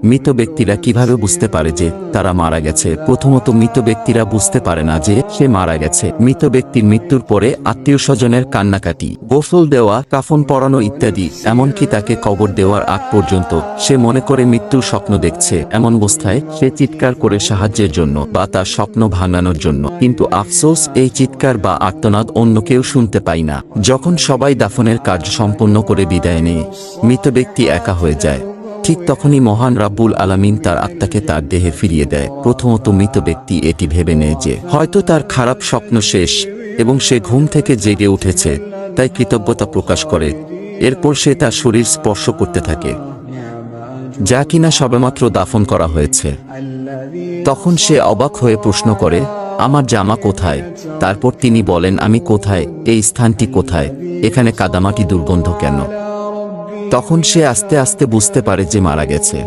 মৃত ব্যক্তিরা কিভাবে বুঝতে পারে যে তারা মারা গেছে? প্রথমত, মৃত ব্যক্তিরা বুঝতে পারে না যে সে মারা গেছে। মৃত ব্যক্তির মৃত্যুর পরে আত্মীয় স্বজনের কান্নাকাটি, গোসল দেওয়া, কাফন পরানো ইত্যাদি, এমনকি তাকে কবর দেওয়ার আগ পর্যন্ত সে মনে করে মৃত্যুর স্বপ্ন দেখছে। এমন অবস্থায় সে চিৎকার করে সাহায্যের জন্য বা তার স্বপ্ন ভাঙানোর জন্য। কিন্তু আফসোস, এই চিৎকার বা আর্তনাদ অন্য কেউ শুনতে পায় না। যখন সবাই দাফনের কাজ সম্পন্ন করে বিদায় নেয়, মৃত ব্যক্তি একা হয়ে যায়। ঠিক তখনই মহান রাব্বুল আলামিন তার আত্মাকে তার দেহে ফিরিয়ে দেয়। প্রথমত, মৃত ব্যক্তি এটি ভেবে নেয় যে হয়তো তার খারাপ স্বপ্ন শেষ এবং সে ঘুম থেকে জেগে উঠেছে, তাই কৃতজ্ঞতা প্রকাশ করে। এরপর সে তার শরীর স্পর্শ করতে থাকে, যা কিনা সবেমাত্র দাফন করা হয়েছে। তখন সে অবাক হয়ে প্রশ্ন করে, আমার জামা কোথায়? তারপর তিনি বলেন, আমি কোথায়? এই স্থানটি কোথায়? এখানে কাদামাটি দুর্গন্ধ কেন? তখন সে আস্তে আস্তে বুঝতে পারে যে মারা গেছে।